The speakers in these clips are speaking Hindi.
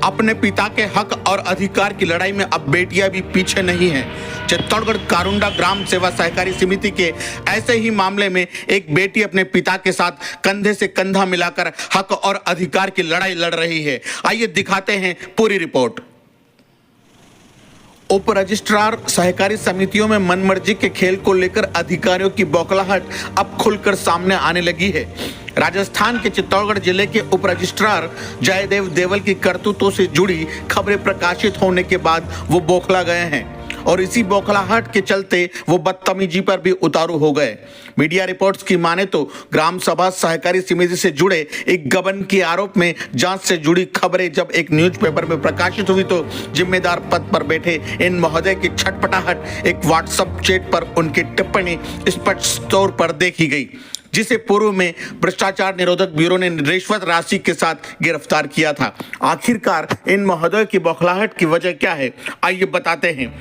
अपने पिता के हक और अधिकार की लड़ाई में अब बेटियां भी पीछे नहीं हैं। चित्तौड़गढ़ कारुंडा ग्राम सेवा सहकारी समिति के ऐसे ही मामले में एक बेटी अपने पिता के साथ कंधे से कंधा मिलाकर हक और अधिकार की लड़ाई लड़ रही है। आइए दिखाते हैं पूरी रिपोर्ट। उप रजिस्ट्रार सहकारी समितियों में मनमर्जी के खेल को लेकर अधिकारियों की बौखलाहट अब खुलकर सामने आने लगी है। राजस्थान के चित्तौड़गढ़ जिले के उप रजिस्ट्रार जयदेव देवल की करतूतों से जुड़ी खबरें प्रकाशित होने के बाद वो बौखला गए हैं और इसी बौखलाहट के चलते वो बदतमीजी पर भी उतारू हो गए। मीडिया रिपोर्ट्स की माने तो ग्राम सभा सहकारी समिति से जुड़े एक गबन के आरोप में जांच से जुड़ी खबरें जब एक न्यूज़पेपर में प्रकाशित हुई तो जिम्मेदार पद पर बैठे इन महोदय की छटपटाहट एक व्हाट्सएप चैट पर उनकी टिप्पणी स्पष्ट तौर पर देखी गई, जिसे पूर्व में भ्रष्टाचार निरोधक ब्यूरो ने रिश्वत राशि के साथ गिरफ्तार किया था। आखिरकार इन महोदय की बौखलाहट की वजह क्या है, आइए बताते हैं।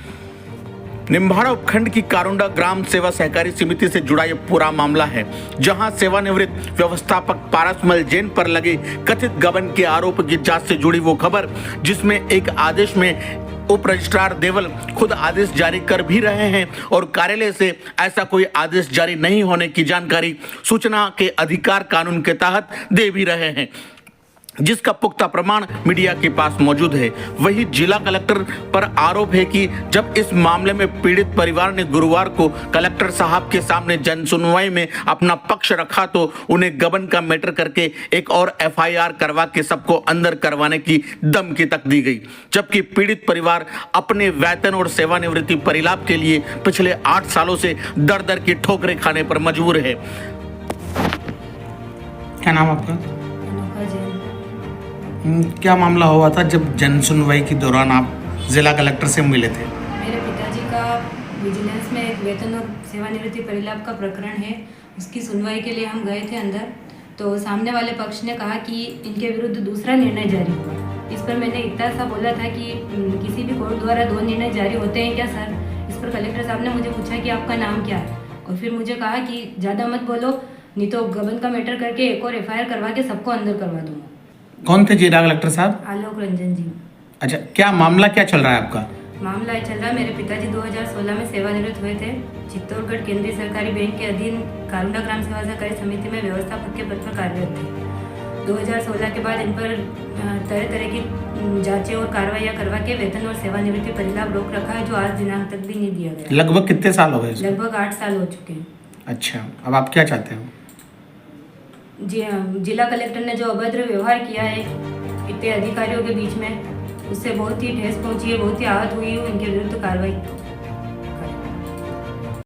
निम्बाड़ा उपखंड की कारुंडा ग्राम सेवा सहकारी समिति से जुड़ा यह पूरा मामला है, जहां सेवानिवृत्त व्यवस्थापक पारसमल जैन पर लगे कथित गबन के आरोप की जांच से जुड़ी वो खबर, जिसमें एक आदेश में उप रजिस्ट्रार देवल खुद आदेश जारी कर भी रहे हैं और कार्यालय से ऐसा कोई आदेश जारी नहीं होने की जानकारी सूचना के अधिकार कानून के तहत दे भी रहे हैं, जिसका पुख्ता प्रमाण मीडिया के पास मौजूद है। वही जिला कलेक्टर पर आरोप है कि जब इस मामले में पीड़ित परिवार ने गुरुवार को कलेक्टर साहब के सामने जन सुनवाई में अपना पक्ष रखा तो उन्हें गबन का मैटर करके एक और एफआईआर करवा के सबको अंदर करवाने की धमकी तक दी गई, जबकि पीड़ित परिवार अपने वेतन और सेवानिवृत्ति परिलाभ के लिए पिछले 8 सालों से दर दर की ठोकरें खाने पर मजबूर है। क्या नाम आपका? क्या मामला हुआ था जब जन सुनवाई के दौरान आप जिला कलेक्टर से मिले थे? मेरे पिताजी का विजिलेंस में एक वेतन और सेवानिवृत्ति परिलाभ का प्रकरण है, उसकी सुनवाई के लिए हम गए थे अंदर। तो सामने वाले पक्ष ने कहा कि इनके विरुद्ध दूसरा निर्णय जारी हुआ। इस पर मैंने इतना सा बोला था कि किसी भी कोर्ट द्वारा 2 निर्णय जारी होते हैं क्या सर? इस पर कलेक्टर साहब ने मुझे पूछा कि आपका नाम क्या है, और फिर मुझे कहा कि ज़्यादा मत बोलो, नहीं तो गबन का मैटर करके एक और एफआईआर करवा के सबको अंदर करवा दूँगा। कौन थे जिला कलेक्टर साहब? आलोक रंजन जी। अच्छा, क्या मामला क्या चल रहा है आपका? मामला चल रहा है, मेरे पिताजी 2016 में सेवानिवृत्त हुए थे। चित्तौड़गढ़ केंद्रीय सरकारी बैंक के अधीन कारुंडा ग्राम सेवा सहकारी समिति में व्यवस्थापक के पद पर कार्यरत थे। 2016 के बाद इन पर तरह तरह की जांचें और कार्रवाइयाँ करवा के वेतन और सेवानिवृत्ति परिलाभ रोक रखा है, जो आज दिनांक तक भी नहीं दिया गया। लगभग कितने साल हो गए? लगभग 8 साल हो चुके हैं। अच्छा, अब आप क्या चाहते हो? जी हाँ, जिला कलेक्टर ने जो अभद्र व्यवहार किया है इतने अधिकारियों के बीच में, उससे बहुत ही ठेस पहुंची है, बहुत ही आहत हुई हूँ। इनके विरुद्ध कार्रवाई